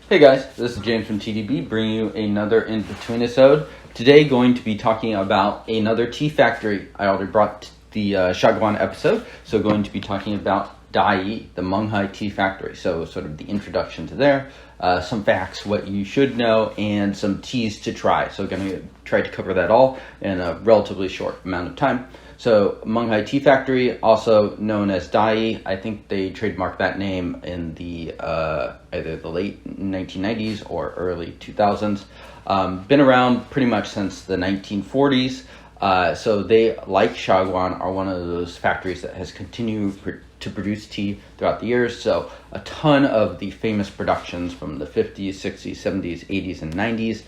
Hey guys, this is James from TDB bringing you another in-between episode. Today going to be talking about another tea factory. I already brought the Shagwan episode, so going to be talking about Dai, the Munghai Tea Factory. So sort of the introduction to there, some facts, what you should know, and some teas to try. So going to try to cover that all in a relatively short amount of time. So Munghai Tea Factory, also known as Dai, I think they trademarked that name in the either the late 1990s or early 2000s. Been around pretty much since the 1940s. So they, like Shagwan, are one of those factories that has continued to produce tea throughout the years. So a ton of the famous productions from the 50s, 60s, 70s, 80s, and 90s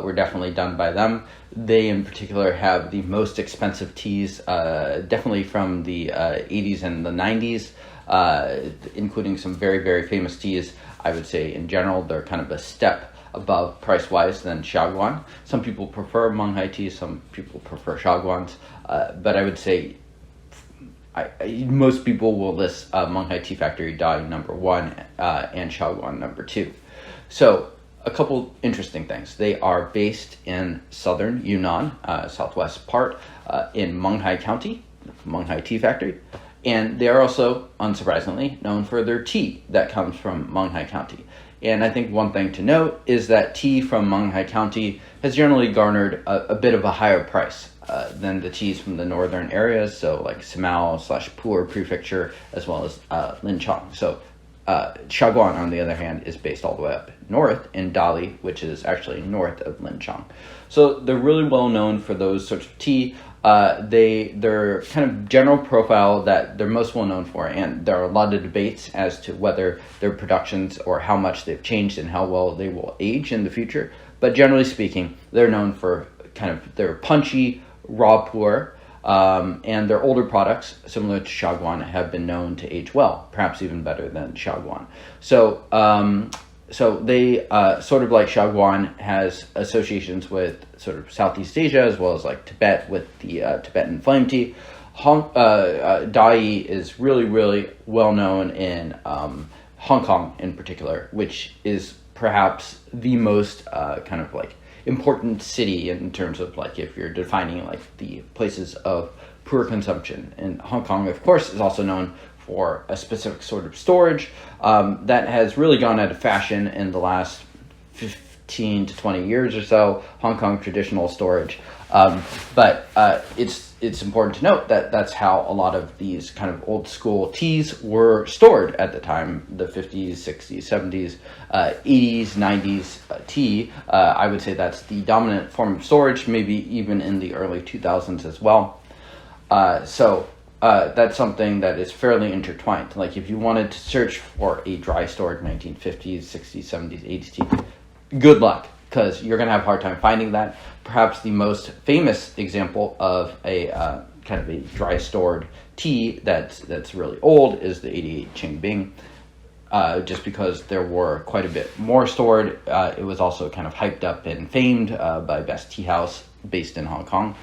were definitely done by them. They in particular have the most expensive teas, definitely from the 80s and the 90s, including some very, very famous teas. I would say in general, they're kind of a step above price-wise than Shagwan. Some people prefer Munghai tea, some people prefer Shagwans, but I would say most people will list Munghai Tea Factory Dai number 1 and Shagwan number 2. So a couple interesting things. They are based in southern Yunnan, southwest part, in Munghai County, Munghai Tea Factory, and they are also, unsurprisingly, known for their tea that comes from Munghai County. And I think one thing to note is that tea from Munghai County has generally garnered a bit of a higher price than the teas from the northern areas, so like Simao/Pu'er Prefecture, as well as Linchang. So Shagwan, on the other hand, is based all the way up north in Dali, which is actually north of Linchang. So they're really well known for those sorts of tea. Their kind of general profile that they're most well known for, and there are a lot of debates as to whether their productions or how much they've changed and how well they will age in the future. But generally speaking, they're known for kind of their punchy, raw pu'er, and their older products, similar to Shagwan, have been known to age well, perhaps even better than Shagwan. So they, sort of like Shagwan, has associations with sort of Southeast Asia, as well as like Tibet with the Tibetan flame tea. Dai is really, really well known in Hong Kong in particular, which is perhaps the most kind of like important city in terms of like if you're defining like the places of poor consumption. And Hong Kong, of course, is also known for a specific sort of storage that has really gone out of fashion in the last 15 to 20 years or so, Hong Kong traditional storage. But it's important to note that that's how a lot of these kind of old school teas were stored at the time, the 50s, 60s, 70s, 80s, 90s tea. I would say that's the dominant form of storage, maybe even in the early 2000s as well. So that's something that is fairly intertwined. Like if you wanted to search for a dry stored 1950s, 60s, 70s, 80s tea, good luck, because you're going to have a hard time finding that. Perhaps the most famous example of a kind of a dry stored tea that's really old is the 88 Qingbing. Just because there were quite a bit more stored. It was also kind of hyped up and famed by Best Tea House based in Hong Kong.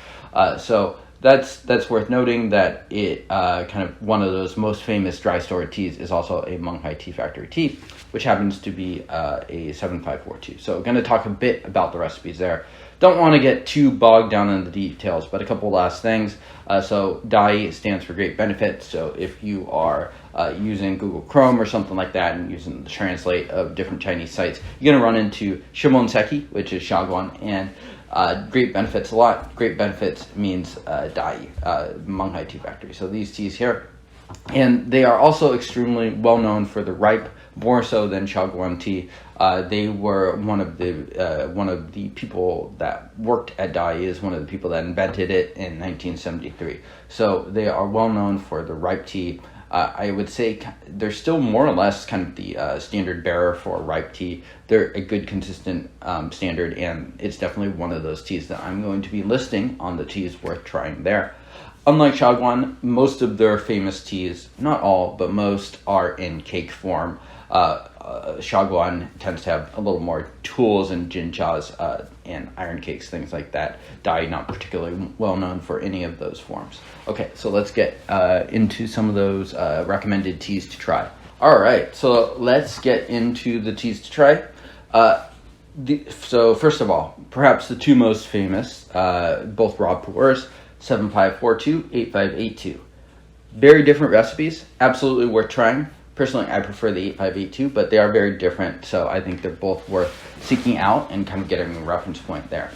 So that's worth noting that it kind of one of those most famous dry stored teas is also a Munghai Tea Factory tea, which happens to be a 7542. So going to talk a bit about the recipes there. Don't want to get too bogged down in the details, but a couple last things. So Dai stands for great benefit. So if you are using Google Chrome or something like that and using the translate of different Chinese sites, you're going to run into Shimon Seki, which is Shagwan, and great benefits a lot. Great benefits means Dai, Munghai Tea Factory. So these teas here. And they are also extremely well known for the ripe, more so than Shagwan tea. They were one of the people that worked at Dai, is one of the people that invented it in 1973. So they are well known for the ripe tea. I would say they're still more or less kind of the standard bearer for ripe tea. They're a good, consistent standard, and it's definitely one of those teas that I'm going to be listing on the teas worth trying there. Unlike Shagwan, most of their famous teas, not all, but most, are in cake form. Shagwan tends to have a little more tools and jinchas and iron cakes, things like that. Dai not particularly well known for any of those forms. Okay, so let's get into some of those recommended teas to try. All right, so let's get into the teas to try. So first of all, perhaps the two most famous, both raw pours, 7542, 8582. Very different recipes, absolutely worth trying. Personally, I prefer the 8582, but they are very different, so I think they're both worth seeking out and kind of getting a reference point there.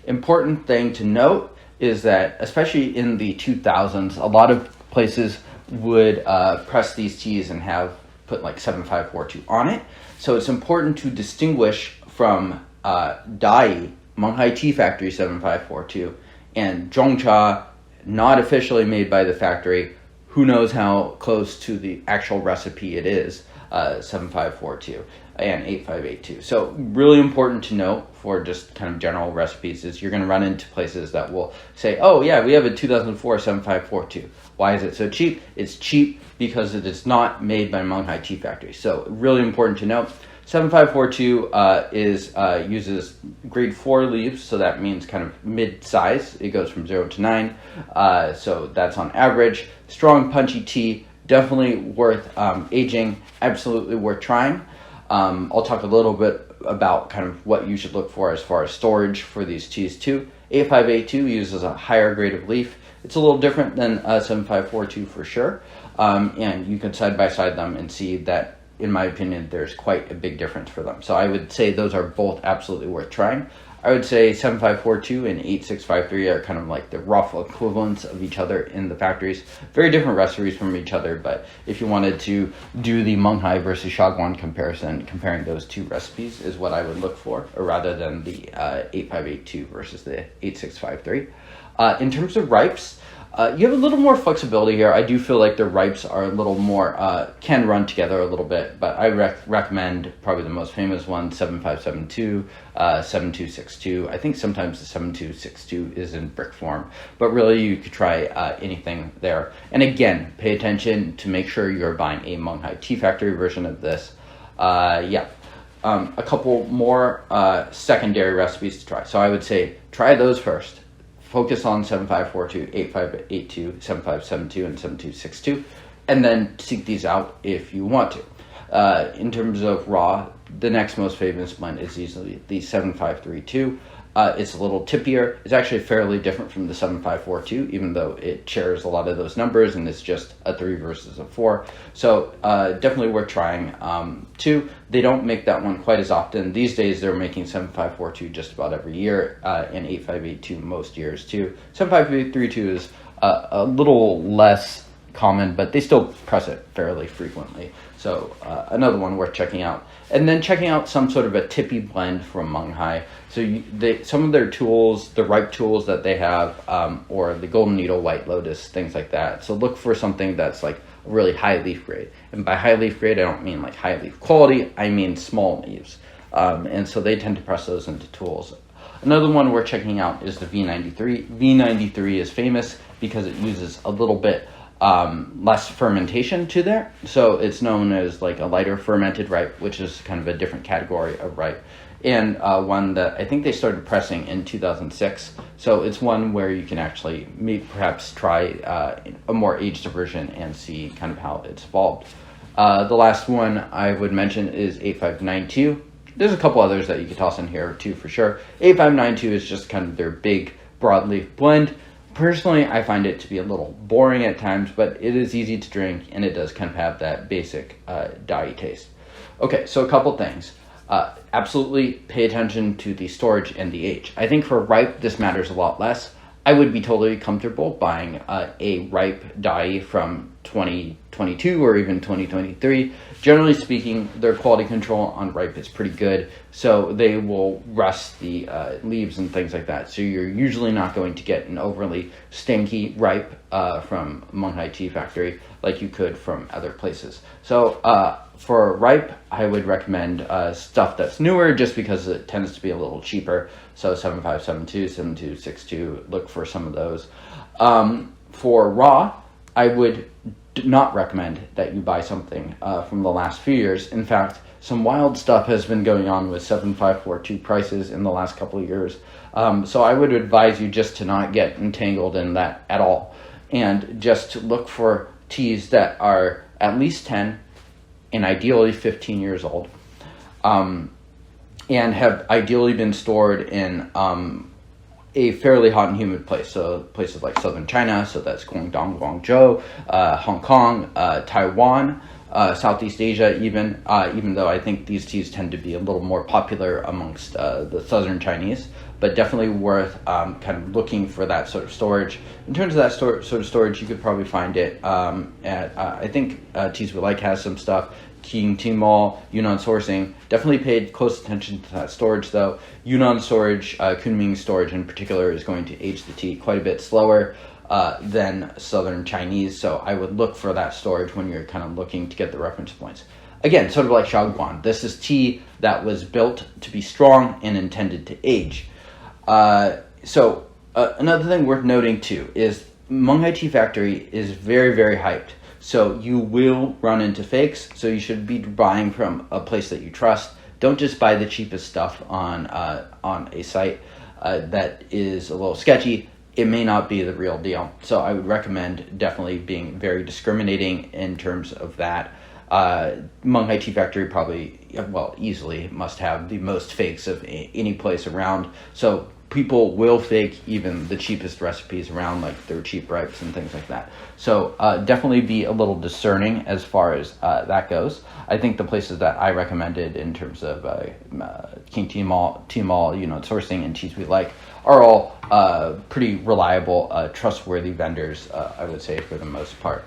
Important thing to note is that, especially in the 2000s, a lot of places would press these teas and put like 7542 on it. So it's important to distinguish from Dai, Monghai Tea Factory 7542, and Zhongcha, not officially made by the factory. Who knows how close to the actual recipe it is, 7542 and 8582. So really important to note for just kind of general recipes is you're going to run into places that will say, oh yeah, we have a 2004 7542. Why is it so cheap? It's cheap because it is not made by Monghai Tea Factory. So really important to note. 7542 uses grade 4 leaves, so that means kind of mid-size. It goes from 0 to 9, so that's on average. Strong, punchy tea, definitely worth aging, absolutely worth trying. I'll talk a little bit about kind of what you should look for as far as storage for these teas too. 8582 uses a higher grade of leaf. It's a little different than 7542 for sure, and you can side-by-side them and see that, in my opinion, there's quite a big difference for them. So I would say those are both absolutely worth trying. I would say 7542 and 8653 are kind of like the rough equivalents of each other in the factories. Very different recipes from each other, but if you wanted to do the Monghai versus Shaguan comparison, comparing those two recipes is what I would look for, or rather than the 8582 versus the 8653. In terms of ripes, you have a little more flexibility here. I do feel like the ripes are a little more, can run together a little bit, but I recommend probably the most famous one, 7572, 7262. I think sometimes the 7262 is in brick form, but really you could try anything there. And again, pay attention to make sure you're buying a Monghai Tea Factory version of this. A couple more secondary recipes to try. So I would say try those first. Focus on 7542, 8582, 7572, and 7262, and then seek these out if you want to. In terms of raw, the next most famous one is easily the 7532. It's a little tippier. It's actually fairly different from the 7542, even though it shares a lot of those numbers and it's just a 3 versus a 4. So definitely worth trying. 2, they don't make that one quite as often. These days they're making 7542 just about every year, and 8582 most years too. 7532 is a little less common, but they still press it fairly frequently. So another one worth checking out. And then checking out some sort of a tippy blend from Monghai. So some of their tools, the ripe tools that they have, or the Golden Needle, White Lotus, things like that. So look for something that's like a really high leaf grade. And by high leaf grade, I don't mean like high leaf quality, I mean small leaves. And so they tend to press those into tools. Another one we're checking out is the V93. V93 is famous because it uses a little bit less fermentation to there. So it's known as like a lighter fermented ripe, which is kind of a different category of ripe. And one that I think they started pressing in 2006. So it's one where you can actually perhaps try a more aged version and see kind of how it's evolved. The last one I would mention is 8592. There's a couple others that you could toss in here too for sure. 8592 is just kind of their big broadleaf blend. Personally, I find it to be a little boring at times, but it is easy to drink and it does kind of have that basic dye taste. Okay, so a couple things. Absolutely pay attention to the storage and the age. I think for ripe, this matters a lot less. I would be totally comfortable buying a ripe dye from 2022 or even 2023. Generally speaking, their quality control on ripe is pretty good, so they will rust the leaves and things like that. So you're usually not going to get an overly stinky ripe from Monghai Tea Factory like you could from other places. So for ripe, I would recommend stuff that's newer just because it tends to be a little cheaper. So 7572, 7262, look for some of those. For raw, I would not recommend that you buy something from the last few years. In fact, some wild stuff has been going on with 7542 prices in the last couple of years. So I would advise you just to not get entangled in that at all, and just to look for teas that are at least 10 and ideally 15 years old. and have ideally been stored in a fairly hot and humid place. So places like southern China, so that's Guangdong, Guangzhou, Hong Kong, Taiwan, Southeast Asia, even though I think these teas tend to be a little more popular amongst the southern Chinese, but definitely worth kind of looking for that sort of storage. In terms of that sort of storage, you could probably find it at, I think Teas We Like has some stuff. King Tmall, Yunnan Sourcing. Definitely paid close attention to that storage though. Yunnan storage, Kunming storage in particular, is going to age the tea quite a bit slower than southern Chinese, so I would look for that storage when you're kind of looking to get the reference points. Again, sort of like Shaoguan, this is tea that was built to be strong and intended to age. So another thing worth noting too is Monghai Tea Factory is very, very hyped. So you will run into fakes, so you should be buying from a place that you trust. Don't just buy the cheapest stuff on a site that is a little sketchy. It may not be the real deal. So I would recommend definitely being very discriminating in terms of that. Monghai Tea Factory probably, well, easily must have the most fakes of any place around. So people will fake even the cheapest recipes around, like their cheap ripes and things like that. So definitely be a little discerning as far as that goes. I think the places that I recommended in terms of King Tmall, Sourcing, and Teas We Like are all pretty reliable, trustworthy vendors, I would say, for the most part.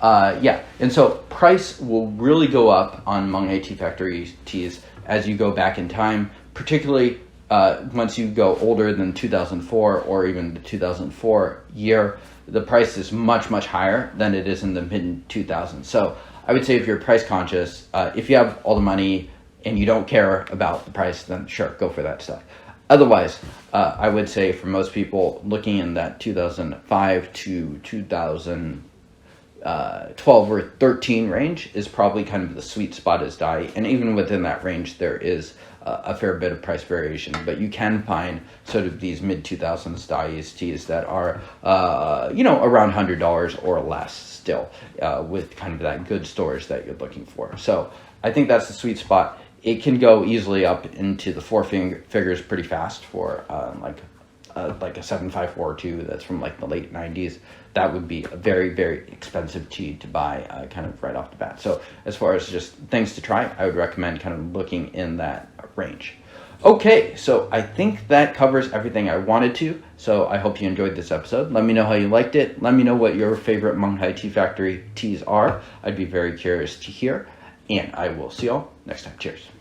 And so price will really go up on Monghai Tea Factory teas as you go back in time, particularly once you go older than 2004 or even the 2004 year. The price is much, much higher than it is in the mid-2000s. So I would say if you're price conscious, if you have all the money and you don't care about the price, then sure, go for that stuff. Otherwise, I would say for most people looking in that 2005 to 2012 or 13 range is probably kind of the sweet spot as dye. And even within that range, there is a fair bit of price variation, but you can find sort of these mid-2000s dye teas that are, around $100 or less still, with kind of that good storage that you're looking for. So I think that's the sweet spot. It can go easily up into the four figures pretty fast for like a 7542 that's from like the late 90s. That would be a very, very expensive tea to buy kind of right off the bat. So as far as just things to try, I would recommend kind of looking in that range. Okay, so I think that covers everything I wanted to. So I hope you enjoyed this episode. Let me know how you liked it. Let me know what your favorite Monghai Tea Factory teas are. I'd be very curious to hear. And I will see y'all next time. Cheers.